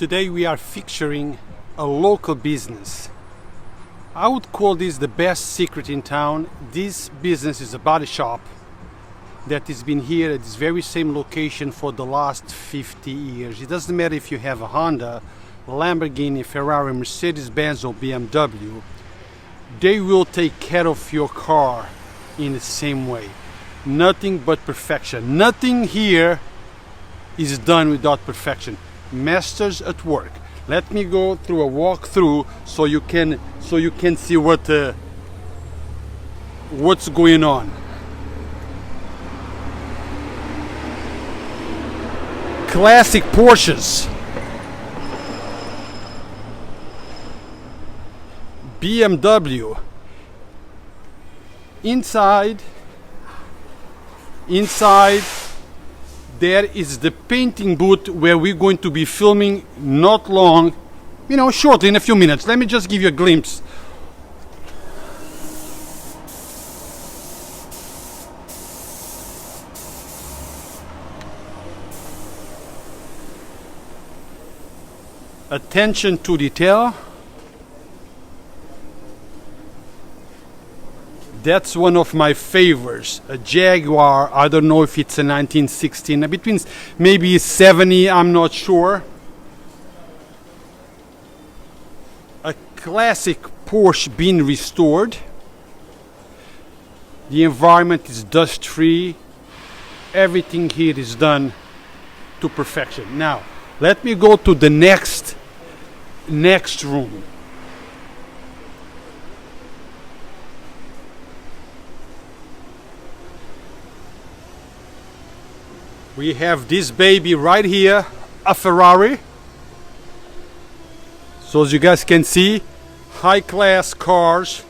Today we are featuring a local business. I would call this the best secret in town. This business is a body shop that has been here at this very same location for the last 50 years. It doesn't matter if you have a Honda, Lamborghini, Ferrari, Mercedes-Benz or BMW. They will take care of your car in the same way. Nothing but perfection. Nothing here is done without perfection. Masters at work. Let me go through a walkthrough so you can see what's going on. Classic Porsches, BMW. Inside there is the painting booth where we're going to be filming not long, shortly, in a few minutes. Let me just give you a glimpse. Attention to detail. That's one of my favorites, a Jaguar. I don't know if it's a 1916, between maybe 70, I'm not sure. A classic Porsche being restored. The environment is dust free. Everything here is done to perfection. Now, let me go to the next room. We have this baby right here, a Ferrari. So as you guys can see, high-class cars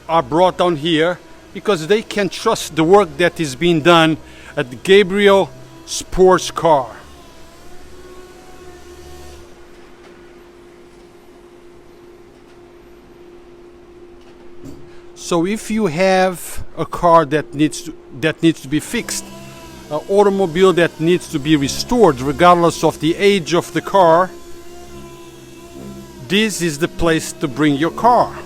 are brought down here because they can trust the work that is being done at GABRIEL Sports Car. So if you have a car that needs to be fixed, an automobile that needs to be restored regardless of the age of the car, this is the place to bring your car.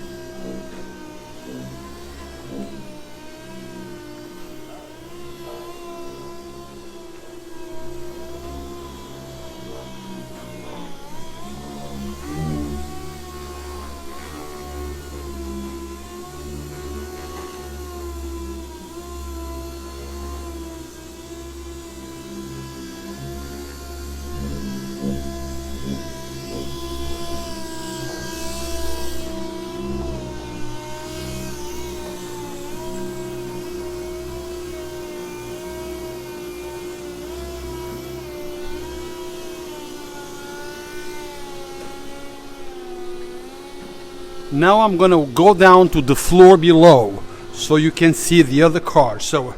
Now I'm gonna go down to the floor below so you can see the other cars. So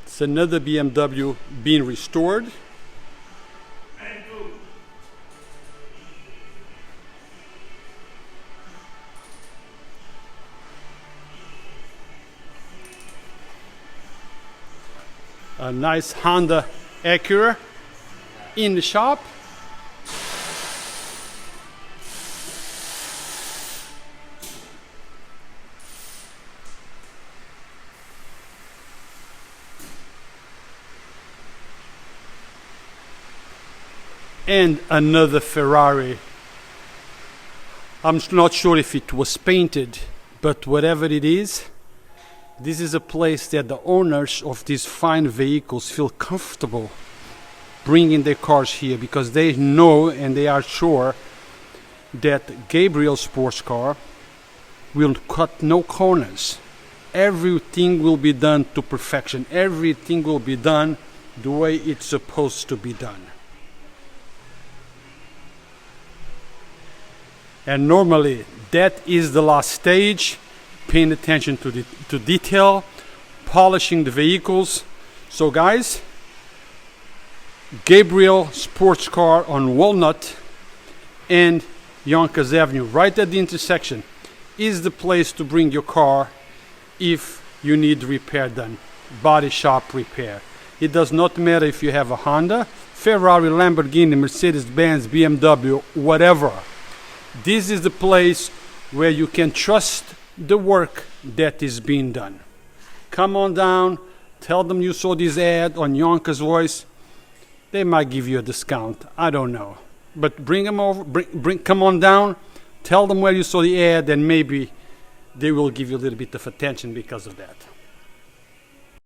it's another BMW being restored. A nice Honda Acura in the shop. And another Ferrari. I'm not sure if it was painted, but whatever it is, this is a place that the owners of these fine vehicles feel comfortable bringing their cars here because they know and they are sure that GABRIEL Sports Car will cut no corners. Everything will be done to perfection. Everything will be done the way it's supposed to be done. And normally that is the last stage, paying attention to detail, polishing the vehicles. So guys, Gabriel Sports Car on Walnut and Yonkers Avenue, right at the intersection, is the place to bring your car if you need repair done, body shop repair. It does not matter if you have a Honda, Ferrari, Lamborghini, Mercedes-Benz, BMW, whatever. This is the place where you can trust the work that is being done. Come on down, tell them you saw this ad on Yonkers Voice. They might give you a discount, I don't know. But bring them over, come on down, tell them where you saw the ad, and maybe they will give you a little bit of attention because of that.